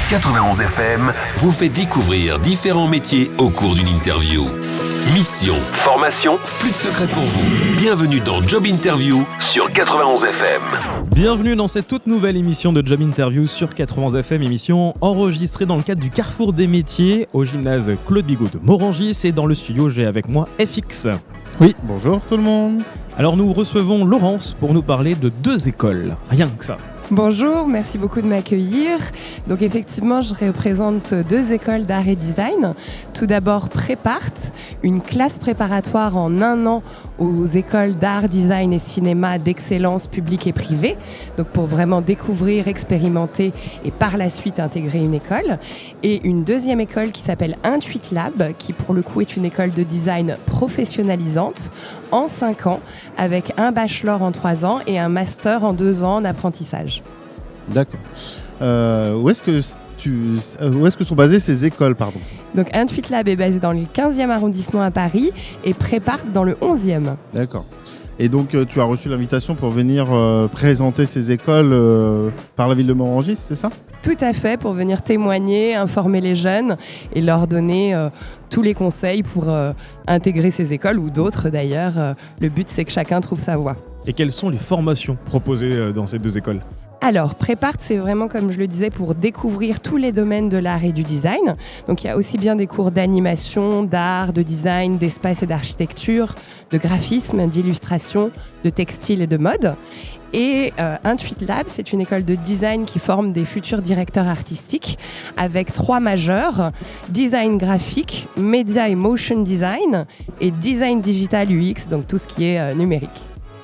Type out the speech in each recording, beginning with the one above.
91 FM vous fait découvrir différents métiers au cours d'une interview. Mission, formation, plus de secrets pour vous. Bienvenue dans Job Interview sur 91 FM. Bienvenue dans cette toute nouvelle émission de Job Interview sur 91 FM, émission enregistrée dans le cadre du Carrefour des métiers au gymnase Claude Bigot de Morangis, et dans le studio j'ai avec moi FX. Oui, bonjour tout le monde. Alors nous recevons Laurence pour nous parler de 2 écoles, rien que ça. Bonjour, merci beaucoup de m'accueillir. Donc effectivement, je représente 2 écoles d'art et design. Tout d'abord Prépart, une classe préparatoire en 1 an aux écoles d'art, design et cinéma d'excellence publique et privée. Donc pour vraiment découvrir, expérimenter et par la suite intégrer une école. Et une 2e école qui s'appelle Intuit Lab, qui pour le coup est une école de design professionnalisante en 5 ans, avec un bachelor en 3 ans et un master en 2 ans en apprentissage. D'accord. Où est-ce que sont basées ces écoles, pardon ? Donc Intuit Lab est basé dans le 15e arrondissement à Paris et Prépart dans le 11e. D'accord. Et donc tu as reçu l'invitation pour venir présenter ces écoles par la ville de Morangis, c'est ça ? Tout à fait, pour venir témoigner, informer les jeunes et leur donner tous les conseils pour intégrer ces écoles ou d'autres d'ailleurs. Le but, c'est que chacun trouve sa voie. Et quelles sont les formations proposées dans ces 2 écoles ? Alors, Prépart, c'est vraiment, comme je le disais, pour découvrir tous les domaines de l'art et du design. Donc, il y a aussi bien des cours d'animation, d'art, de design, d'espace et d'architecture, de graphisme, d'illustration, de textile et de mode. Et Intuit Lab, c'est une école de design qui forme des futurs directeurs artistiques avec 3 majeurs: design graphique, média et motion design et design digital UX, donc tout ce qui est numérique.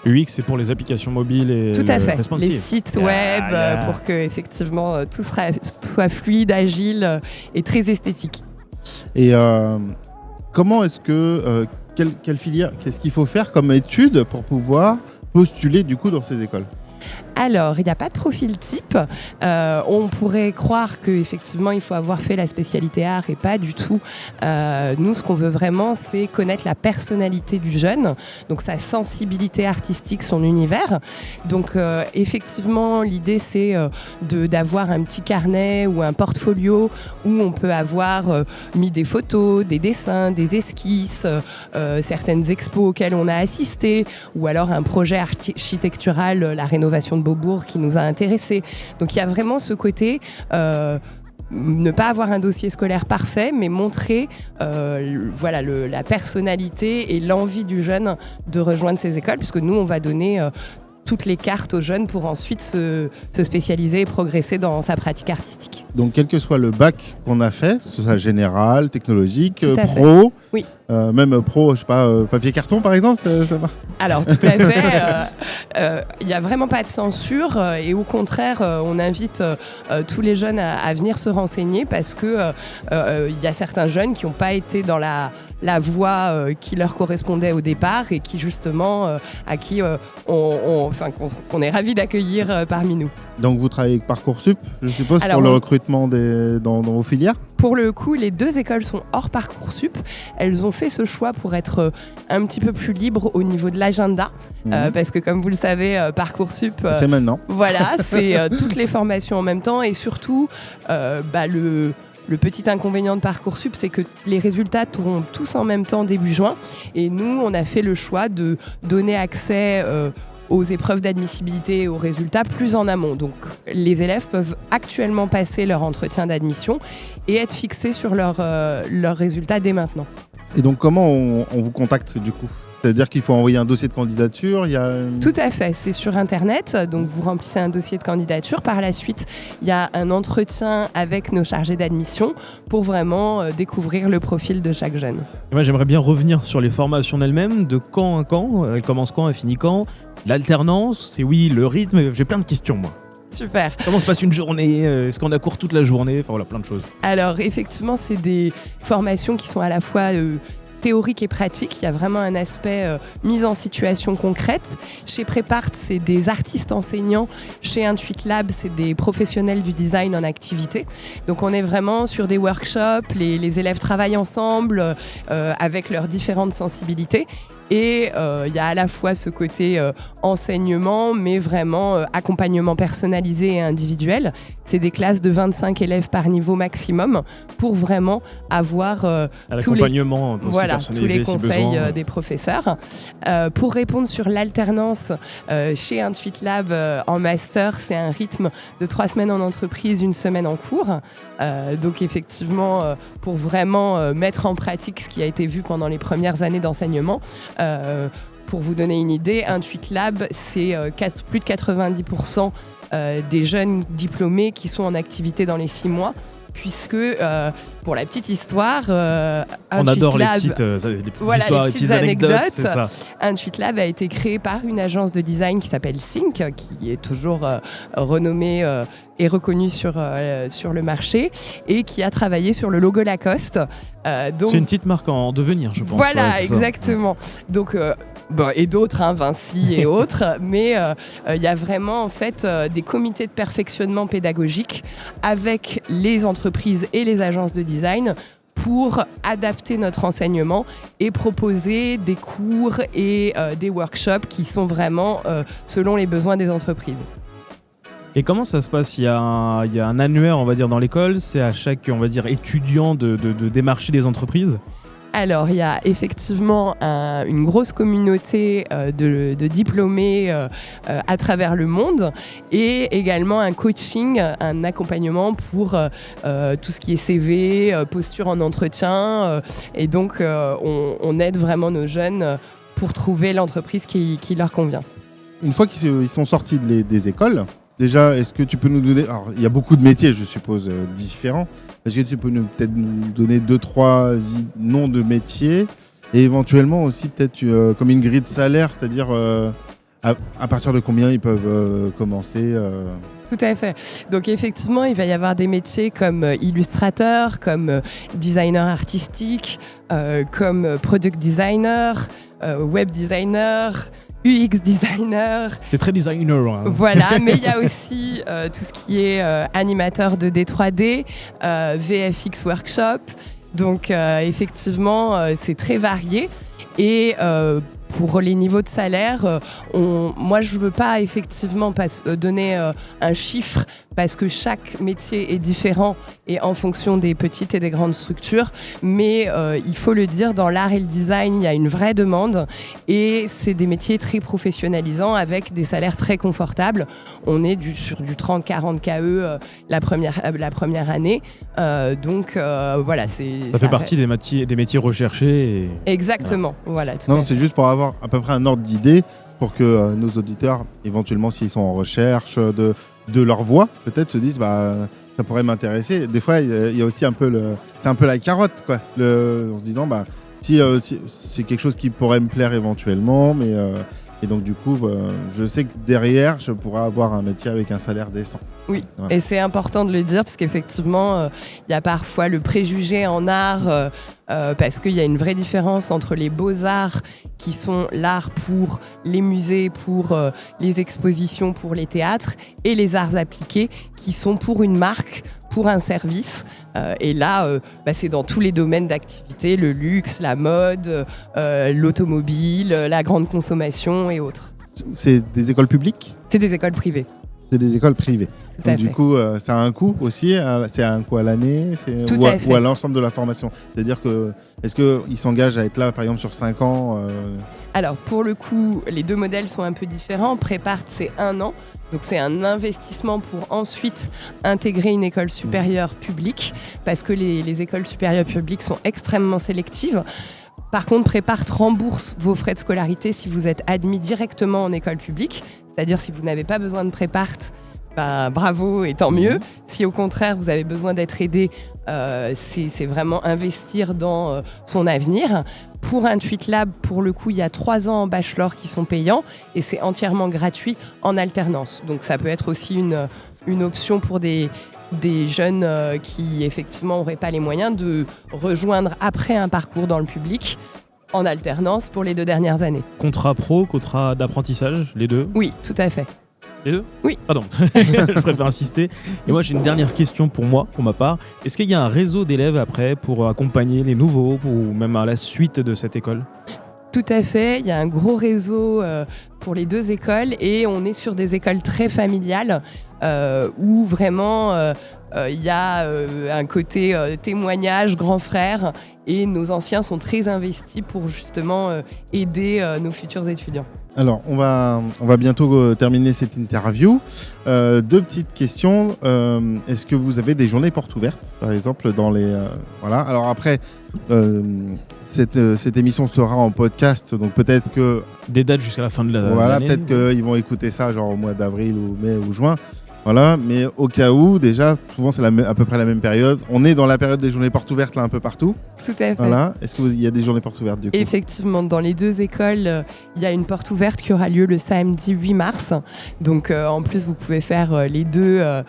UX, c'est pour les applications mobiles et tout à fait, responsive. les sites web, pour que effectivement tout soit fluide, agile et très esthétique. Et comment est-ce que quelle filière, qu'est-ce qu'il faut faire comme étude pour pouvoir postuler du coup dans ces écoles ? Alors, il n'y a pas de profil type. On pourrait croire qu'effectivement, il faut avoir fait la spécialité art et pas du tout. Nous, ce qu'on veut vraiment, c'est connaître la personnalité du jeune, donc sa sensibilité artistique, son univers. Donc, effectivement, l'idée, c'est d'avoir un petit carnet ou un portfolio où on peut avoir mis des photos, des dessins, des esquisses, certaines expos auxquelles on a assisté, ou alors un projet architectural, la rénovation de Beaubourg qui nous a intéressés. Donc il y a vraiment ce côté ne pas avoir un dossier scolaire parfait, mais montrer la personnalité et l'envie du jeune de rejoindre ces écoles, puisque nous on va donner toutes les cartes aux jeunes pour ensuite se spécialiser et progresser dans sa pratique artistique. Donc quel que soit le bac qu'on a fait, que ce soit général, technologique, pro, oui. Même pro, je sais pas, papier carton par exemple, ça va ? Alors tout à fait, il n'y a vraiment pas de censure et au contraire, on invite tous les jeunes à venir se renseigner parce que y a certains jeunes qui n'ont pas été dans la voie qui leur correspondait au départ et qui justement à qui qu'on est ravis d'accueillir parmi nous. Donc vous travaillez avec Parcoursup, je suppose, alors, pour le recrutement dans vos filières ? Pour le coup, les 2 écoles sont hors Parcoursup. Elles ont fait ce choix pour être un petit peu plus libres au niveau de l'agenda. Parce que comme vous le savez, Parcoursup... c'est maintenant. Voilà, c'est toutes les formations en même temps. Et surtout, le petit inconvénient de Parcoursup, c'est que les résultats tournent tous en même temps début juin. Et nous, on a fait le choix de donner accès aux épreuves d'admissibilité et aux résultats plus en amont. Donc les élèves peuvent actuellement passer leur entretien d'admission et être fixés sur leurs résultats dès maintenant. Et donc comment on vous contacte du coup ? C'est-à-dire qu'il faut envoyer un dossier de candidature, Tout à fait, c'est sur Internet, donc vous remplissez un dossier de candidature. Par la suite, il y a un entretien avec nos chargés d'admission pour vraiment découvrir le profil de chaque jeune. Moi, j'aimerais bien revenir sur les formations elles-mêmes, de quand à quand, elles commencent quand, elles finissent quand, l'alternance, c'est oui, le rythme, j'ai plein de questions moi. Super. Comment se passe une journée ? Est-ce qu'on a cours toute la journée ? Enfin voilà, plein de choses. Alors effectivement, c'est des formations qui sont à la fois théorique et pratique. Il y a vraiment un aspect mise en situation concrète. Chez Prépart, c'est des artistes enseignants. Chez Intuit Lab, c'est des professionnels du design en activité. Donc on est vraiment sur des workshops, les élèves travaillent ensemble avec leurs différentes sensibilités. Et il y a à la fois ce côté enseignement, mais vraiment accompagnement personnalisé et individuel. C'est des classes de 25 élèves par niveau maximum pour vraiment avoir tous les conseils des professeurs. Pour répondre sur l'alternance, chez Intuit Lab en master, c'est un rythme de 3 semaines en entreprise, 1 semaine en cours. Donc effectivement, pour vraiment mettre en pratique ce qui a été vu pendant les premières années d'enseignement. Pour vous donner une idée, Intuit Lab, c'est plus de 90% des jeunes diplômés qui sont en activité dans les 6 mois. Puisque, pour la petite histoire, on adore les petites histoires, les petites anecdotes. C'est ça. Intuit Lab a été créé par une agence de design qui s'appelle Sync, qui est toujours renommée et reconnue sur le marché, et qui a travaillé sur le logo Lacoste. Donc, c'est une petite marque en devenir, je pense. Voilà, exactement. Donc, et d'autres, Vinci et autres, mais il y a vraiment en fait des comités de perfectionnement pédagogique avec les entreprises et les agences de design pour adapter notre enseignement et proposer des cours et des workshops qui sont vraiment selon les besoins des entreprises. Et comment ça se passe ? Il y a un annuaire, on va dire, dans l'école. C'est à chaque, on va dire, étudiant de démarcher des entreprises. Alors, il y a effectivement une grosse communauté de diplômés à travers le monde et également un coaching, un accompagnement pour tout ce qui est CV, posture en entretien. Et donc, on aide vraiment nos jeunes pour trouver l'entreprise qui leur convient. Une fois qu'ils sont sortis des écoles, déjà, est-ce que tu peux nous donner... Alors, il y a beaucoup de métiers, je suppose, différents. Est-ce que tu peux peut-être nous donner 2-3 noms de métiers et éventuellement aussi peut-être comme une grille de salaire, c'est-à-dire à partir de combien ils peuvent commencer Tout à fait. Donc effectivement, il va y avoir des métiers comme illustrateur, comme designer artistique, comme product designer, web designer, UX designer. C'est très designer. Hein. Voilà, mais il y a aussi tout ce qui est animateur de D3D, VFX workshop. Donc effectivement, c'est très varié. Et pour les niveaux de salaire, moi je ne veux pas effectivement donner un chiffre parce que chaque métier est différent et en fonction des petites et des grandes structures. Mais il faut le dire, dans l'art et le design, il y a une vraie demande et c'est des métiers très professionnalisants avec des salaires très confortables. On est sur du 30-40 KE la première année. Donc voilà, ça fait partie des métiers recherchés. Exactement. Voilà, non, c'est juste pour avoir à peu près un ordre d'idée pour que nos auditeurs, éventuellement s'ils sont en recherche de leur voix, peut-être se disent ça pourrait m'intéresser. Des fois, il y a aussi c'est un peu la carotte, quoi. En se disant si c'est quelque chose qui pourrait me plaire éventuellement, mais et donc du coup, je sais que derrière, je pourrais avoir un métier avec un salaire décent. Oui, ouais. Et c'est important de le dire parce qu'effectivement, il y a parfois le préjugé en art parce qu'il y a une vraie différence entre les beaux-arts qui sont l'art pour les musées, pour les expositions, pour les théâtres et les arts appliqués qui sont pour une marque, pour un service. Et là, c'est dans tous les domaines d'activité, le luxe, la mode, l'automobile, la grande consommation et autres. C'est des écoles publiques ? C'est des écoles privées. C'est des écoles privées. Donc du coup, ça a un coût aussi. C'est un coût à l'année ou à l'ensemble de la formation. C'est-à-dire que est-ce qu'ils s'engagent à être là, par exemple, sur 5 ans Alors, pour le coup, les deux modèles sont un peu différents. Prépart, c'est 1 an. Donc, c'est un investissement pour ensuite intégrer une école supérieure publique parce que les écoles supérieures publiques sont extrêmement sélectives. Par contre, Prépart rembourse vos frais de scolarité si vous êtes admis directement en école publique. C'est-à-dire si vous n'avez pas besoin de Prépart, bravo et tant mieux. Si au contraire vous avez besoin d'être aidé, c'est vraiment investir dans son avenir. Pour Intuit Lab, pour le coup, il y a 3 ans en bachelor qui sont payants et c'est entièrement gratuit en alternance. Donc ça peut être aussi une option pour des jeunes qui effectivement n'auraient pas les moyens de rejoindre après un parcours dans le public en alternance pour les 2 dernières années. Contrat pro, contrat d'apprentissage, les deux ? Oui, tout à fait. Les deux ? Oui. Pardon, je préfère insister. Et moi, j'ai une dernière question pour ma part. Est-ce qu'il y a un réseau d'élèves après pour accompagner les nouveaux ou même à la suite de cette école ? Tout à fait, il y a un gros réseau pour les 2 écoles et on est sur des écoles très familiales où vraiment il y a un côté témoignage, grand frère, et nos anciens sont très investis pour justement aider nos futurs étudiants. Alors, on va bientôt terminer cette interview. 2 petites questions. Est-ce que vous avez des journées portes ouvertes, par exemple, dans les... voilà. Alors après, cette émission sera en podcast, donc peut-être que... Des dates jusqu'à la fin de l'année. Voilà, peut-être qu'ils vont écouter ça genre au mois d'avril ou mai ou juin. Voilà, mais au cas où, déjà, souvent c'est à peu près la même période. On est dans la période des journées portes ouvertes là un peu partout. Tout à fait. Voilà. Est-ce qu'il y a des journées portes ouvertes du coup ? Effectivement, dans les 2 écoles, il y a une porte ouverte qui aura lieu le samedi 8 mars. Donc en plus, vous pouvez faire les 2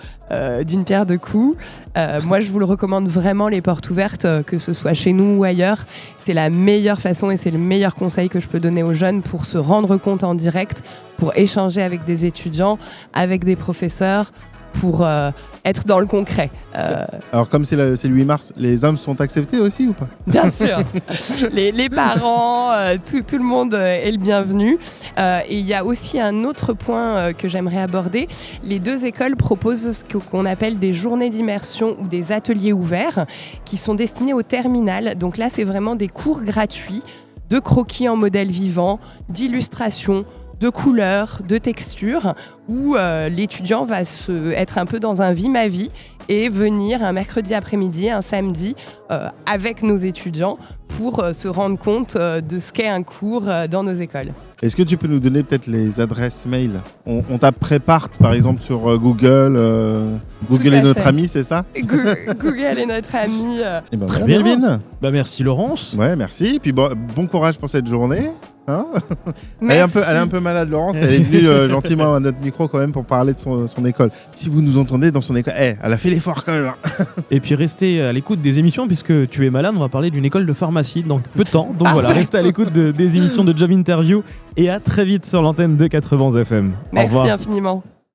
d'une pierre 2 coups. Moi, je vous le recommande vraiment, les portes ouvertes, que ce soit chez nous ou ailleurs. C'est la meilleure façon et c'est le meilleur conseil que je peux donner aux jeunes pour se rendre compte en direct, pour échanger avec des étudiants, avec des professeurs, pour être dans le concret. Alors comme c'est le 8 mars, les hommes sont acceptés aussi ou pas ? Bien sûr, les parents, tout le monde est le bienvenu. Et il y a aussi un autre point que j'aimerais aborder. Les 2 écoles proposent ce qu'on appelle des journées d'immersion ou des ateliers ouverts qui sont destinés au terminal. Donc là, c'est vraiment des cours gratuits de croquis en modèle vivant, d'illustration, de couleurs, de textures, où l'étudiant va être un peu dans un vie ma vie et venir un mercredi après-midi, un samedi, avec nos étudiants pour se rendre compte de ce qu'est un cours dans nos écoles. Est-ce que tu peux nous donner peut-être les adresses mail ? On tape Prépart par exemple sur Google. Google est notre ami, c'est ça ? Google est notre ami. Eh ben, Très bien, bien. Melvin. Bah merci Laurence. Ouais, merci. Et puis bon courage pour cette journée. Hein, elle est un peu malade, Laurence. Elle est venue gentiment à notre micro quand même pour parler de son école. Si vous nous entendez dans son école, elle a fait l'effort quand même. Et puis restez à l'écoute des émissions, puisque tu es malade, on va parler d'une école de pharmacie dans peu de temps. Donc voilà, restez à l'écoute des émissions de Job Interview et à très vite sur l'antenne de 80 FM. Merci infiniment.